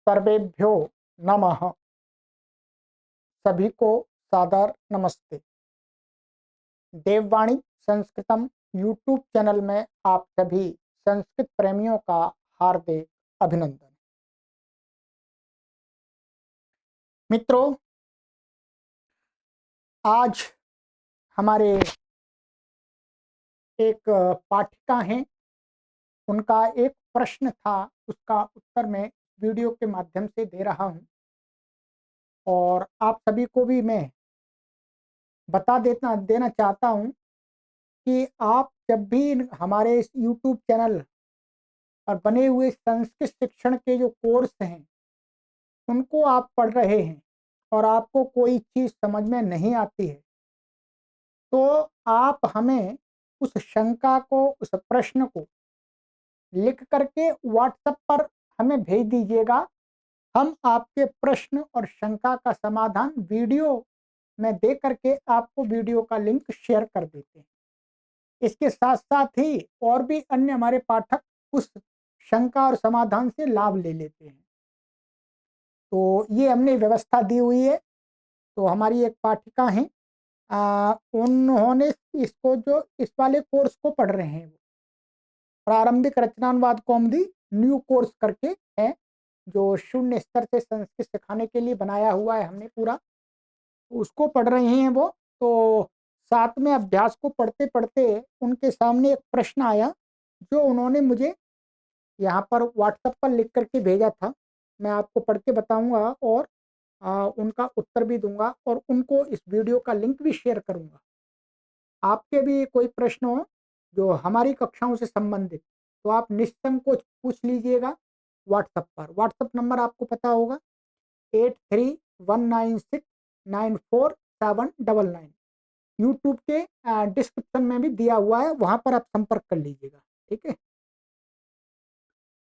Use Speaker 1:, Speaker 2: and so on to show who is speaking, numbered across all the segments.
Speaker 1: सर्वेभ्यो नमः। सभी को सादर नमस्ते। देववाणी संस्कृतम यूट्यूब चैनल में आप सभी संस्कृत प्रेमियों का हार्दिक अभिनंदन। मित्रों, आज हमारे एक पाठिका हैं, उनका एक प्रश्न था, उसका उत्तर मैं वीडियो के माध्यम से दे रहा हूं और आप सभी को भी मैं बता देना चाहता हूं कि आप जब भी हमारे इस YouTube चैनल और बने हुए संस्कृत शिक्षण के जो कोर्स हैं उनको आप पढ़ रहे हैं और आपको कोई चीज़ समझ में नहीं आती है, तो आप हमें उस शंका को, उस प्रश्न को लिख करके व्हाट्सएप पर हमें भेज दीजिएगा। हम आपके प्रश्न और शंका का समाधान वीडियो में दे करके आपको वीडियो का लिंक शेयर कर देते हैं। इसके साथ साथ ही और भी अन्य हमारे पाठक उस शंका और समाधान से लाभ ले लेते हैं। तो ये हमने व्यवस्था दी हुई है। तो हमारी एक पाठिका हैं, उन्होंने इसको जो इस वाले कोर्स को पढ़ रहे हैं, वो प्रारंभिक रचनानुवाद कौमुदी न्यू कोर्स करके है, जो शून्य स्तर से संस्कृत सिखाने के लिए बनाया हुआ है हमने पूरा, उसको पढ़ रहे हैं वो। तो साथ में अभ्यास को पढ़ते पढ़ते उनके सामने एक प्रश्न आया जो उन्होंने मुझे यहाँ पर व्हाट्सएप पर लिख करके भेजा था। मैं आपको पढ़ के बताऊंगा और उनका उत्तर भी दूंगा और उनको इस वीडियो का लिंक भी शेयर करूंगा। आपके भी कोई प्रश्न हो जो हमारी कक्षाओं से संबंधित, तो आप निसंकोच पूछ लीजिएगा व्हाट्सएप पर। व्हाट्सएप नंबर आपको पता होगा 8319694799। यूट्यूब के डिस्क्रिप्शन में भी दिया हुआ है, वहां पर आप संपर्क कर लीजिएगा। ठीक है।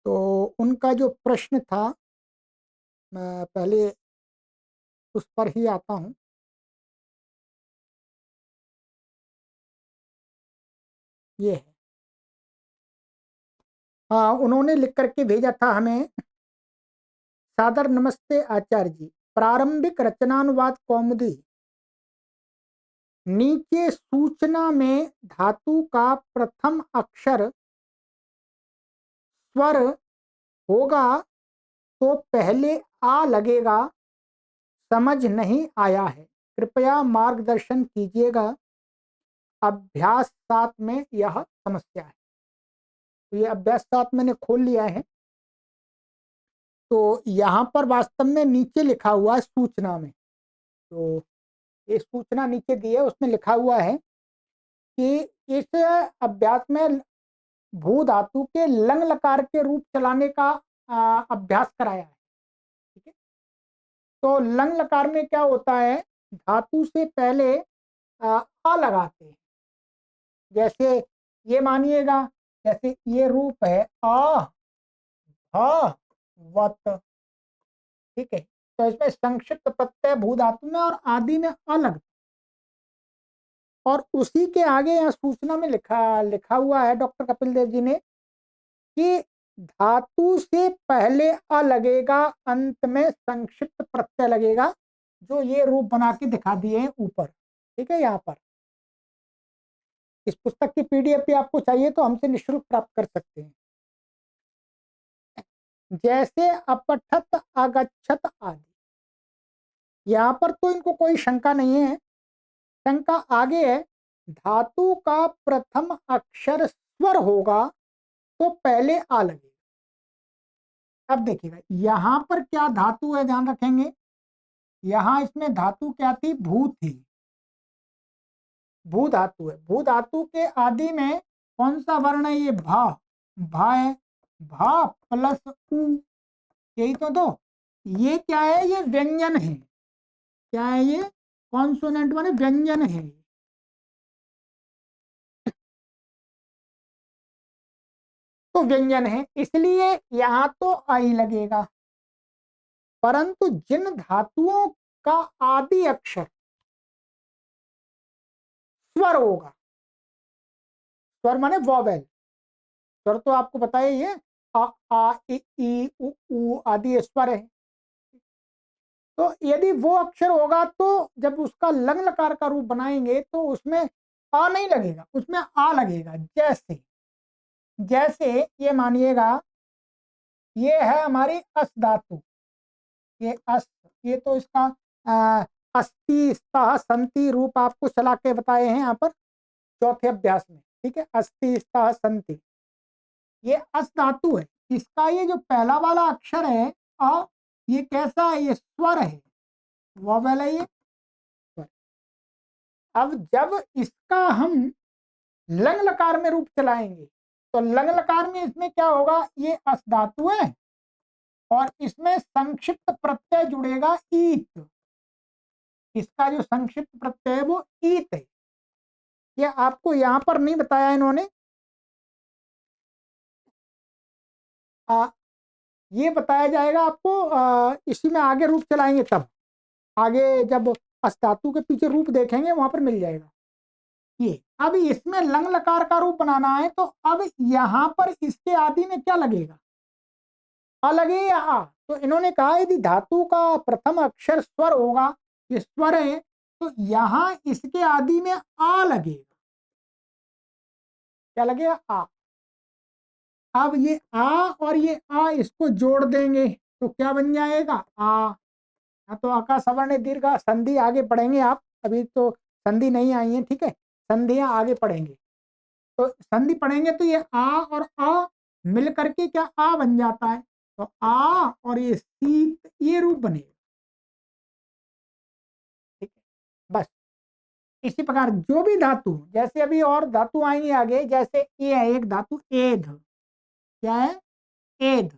Speaker 1: तो उनका जो प्रश्न था, मैं पहले उस पर ही आता हूं। ये है, हाँ, उन्होंने लिख करके भेजा था हमें। सादर नमस्ते आचार्य जी, प्रारंभिक रचनानुवाद कौमुदी, नीचे सूचना में धातु का प्रथम अक्षर स्वर होगा तो पहले आ लगेगा, समझ नहीं आया है, कृपया मार्गदर्शन कीजिएगा। अभ्यास 7 में यह समस्या है। तो ये अभ्यास 7 मैंने खोल लिया है। तो यहाँ पर वास्तव में नीचे लिखा हुआ है सूचना में, तो ये सूचना नीचे दी है, उसमें लिखा हुआ है कि इस अभ्यास में भू धातु के लंग लकार के रूप चलाने का अभ्यास कराया है। ठीक है। तो लंग लकार में क्या होता है, धातु से पहले आ लगाते हैं। जैसे ये मानिएगा, जैसे ये रूप है आ हा वत। ठीक है। तो इसमें संक्षिप्त प्रत्यय भू धातु में और आदि में अलग, और उसी के आगे यहाँ सूचना में लिखा हुआ है डॉक्टर कपिल देव जी ने कि धातु से पहले अ लगेगा, अंत में संक्षिप्त प्रत्यय लगेगा, जो ये रूप बना के दिखा दिए हैं ऊपर। ठीक है। यहाँ पर इस पुस्तक की पीडीएफ भी आपको चाहिए तो हमसे निःशुल्क प्राप्त कर सकते हैं। जैसे अपठत अगच्छत आदि, यहाँ पर तो इनको कोई शंका नहीं है। शंका आगे है, धातु का प्रथम अक्षर स्वर होगा तो पहले आ लगेगा। अब देखिएगा यहां पर क्या धातु है, ध्यान रखेंगे। यहां इसमें धातु क्या थी, भू थी, भू धातु है। भू धातु के आदि में कौन सा वर्ण है, ये भा, भा है, भा प्लस उ, यही तो दो। ये क्या है, ये व्यंजन है। क्या है ये, कॉन्सोनेंट माने व्यंजन है। तो व्यंजन है, इसलिए यहां तो आई लगेगा। परंतु जिन धातुओं का आदि अक्षर स्वर होगा, स्वर माने वॉवेल, स्वर तो आपको बताया ही है, आ इ ई उ ऊ आदि स्वर है। तो यदि वो अक्षर होगा तो जब उसका लंग लकार का रूप बनाएंगे तो उसमें आ नहीं लगेगा, उसमें आ लगेगा। जैसे जैसे ये मानिएगा, ये है हमारी अस धातु, ये अस, ये तो इसका अस्ति स्तः संति रूप आपको चला के बताए हैं यहाँ पर चौथे अभ्यास में, ठीक है। अस्ति स्तः संति, ये अस धातु है। इसका ये जो पहला वाला अक्षर है अ, ये कैसा है, ये स्वर है, वॉवेल है ये स्वर। अब जब इसका हम लंग लकार में रूप चलाएंगे तो लंग लकार में इसमें क्या होगा, ये अस धातु है और इसमें संक्षिप्त प्रत्यय जुड़ेगा ईत। इसका जो संक्षिप्त प्रत्यय है वो ईत है। ये आपको यहां पर नहीं बताया इन्होंने, ये बताया जाएगा आपको इसी में आगे रूप चलाएंगे तब, आगे जब अस धातु के पीछे रूप देखेंगे वहां पर मिल जाएगा ये। अब इसमें लंग लकार का रूप बनाना है तो अब यहां पर इसके आदि में क्या लगेगा, आ लगे या आ। तो इन्होंने कहा यदि धातु का प्रथम अक्षर स्वर होगा, ये स्वर है, तो यहां इसके आदि में आ लगेगा। क्या लगेगा, आ। अब ये आ और ये आ इसको जोड़ देंगे तो क्या बन जाएगा, आ। तो आका सवर्ण दीर्घ संधि आगे पढ़ेंगे आप, अभी तो संधि नहीं आई है, ठीक है, संधियां आगे पढ़ेंगे। तो संधि पढ़ेंगे तो ये आ और आ मिल करके क्या आ बन जाता है, तो आ और ये शीत, ये रूप बनेगा, ठीक है। बस इसी प्रकार जो भी धातु, जैसे अभी और धातु आएंगे आगे, जैसे ये है एक धातु एध, क्या है, एध।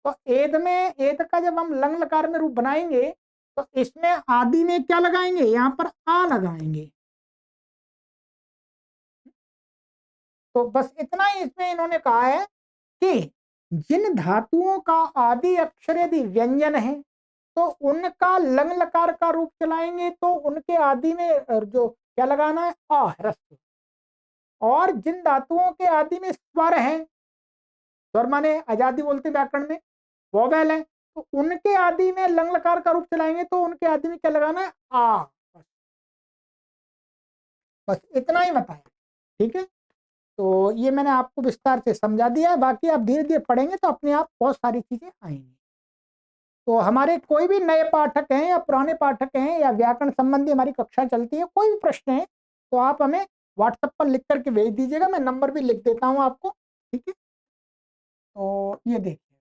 Speaker 1: तो एध में, एध का जब हम लंग लकार में रूप बनाएंगे तो इसमें आदि में क्या लगाएंगे, यहाँ पर आ लगाएंगे। तो बस इतना ही इसमें इन्होंने कहा है कि जिन धातुओं का आदि अक्षर यदि व्यंजन है तो उनका लंग लकार का रूप चलाएंगे तो उनके आदि में जो क्या लगाना है, आ ह्रस्व। और जिन धातुओं के आदि में स्वर है, स्वर माने आजादी बोलते व्याकरण में, वोवेल है, तो उनके आदि में लंग लकार का रूप चलाएंगे तो उनके आदि में क्या लगाना है, आ। बस इतना ही बताया, ठीक है। तो ये मैंने आपको विस्तार से समझा दिया है, बाकी आप धीरे धीरे पढ़ेंगे तो अपने आप बहुत सारी चीजें आएंगी। तो हमारे कोई भी नए पाठक हैं या पुराने पाठक हैं या व्याकरण संबंधी हमारी कक्षा चलती है, कोई भी प्रश्न है तो आप हमें व्हाट्सएप पर लिख करके भेज दीजिएगा, मैं नंबर भी लिख देता हूँ आपको, ठीक है। तो ये देखिए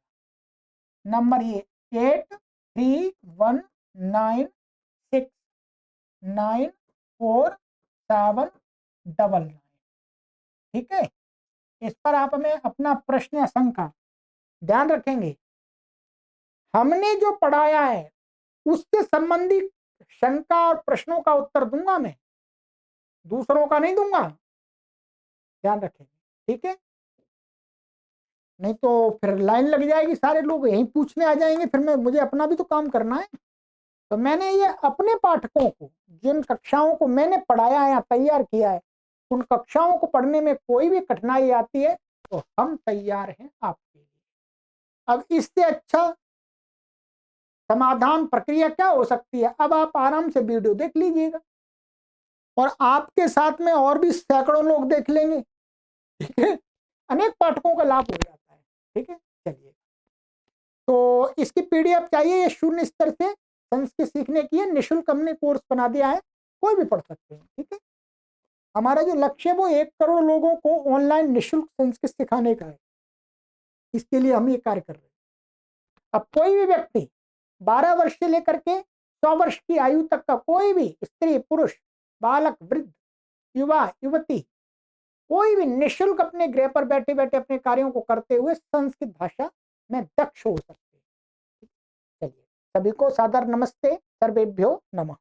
Speaker 1: नंबर, ये 8319694799, ठीक है। इस पर आप हमें अपना प्रश्न या शंका ध्यान रखेंगे, हमने जो पढ़ाया है उससे संबंधी शंका और प्रश्नों का उत्तर दूंगा मैं, दूसरों का नहीं दूंगा, ध्यान रखेंगे, ठीक है। नहीं तो फिर लाइन लग जाएगी, सारे लोग यहीं पूछने आ जाएंगे, फिर मुझे अपना भी तो काम करना है। तो मैंने ये अपने पाठकों को, जिन कक्षाओं को मैंने पढ़ाया है या तैयार किया है, उन कक्षाओं को पढ़ने में कोई भी कठिनाई आती है तो हम तैयार हैं आपके लिए। अब इससे अच्छा समाधान प्रक्रिया क्या हो सकती है, अब आप आराम से वीडियो देख लीजिएगा और आपके साथ में और भी सैकड़ों लोग देख लेंगे, ठीक है। अनेक पाठकों का लाभ हो जाता है, ठीक है। चलिए, तो इसकी पीडीएफ चाहिए, ये शून्य स्तर से संस्कृत सीखने की है, निःशुल्क हमने कोर्स बना दिया है, कोई भी पढ़ सकते हैं, ठीक है। हमारा जो लक्ष्य है वो 1 करोड़ लोगों को ऑनलाइन निःशुल्क संस्कृत सिखाने का है, इसके लिए हम ये कार्य कर रहे हैं। अब कोई भी व्यक्ति 12 वर्ष से लेकर के 100 वर्ष की आयु तक का कोई भी स्त्री पुरुष बालक वृद्ध युवा युवती, कोई भी निःशुल्क अपने गृह पर बैठे बैठे अपने कार्यों को करते हुए संस्कृत भाषा में दक्ष हो सकते हैं। चलिए, सभी को सादर नमस्ते, सर्वेभ्यो नमः।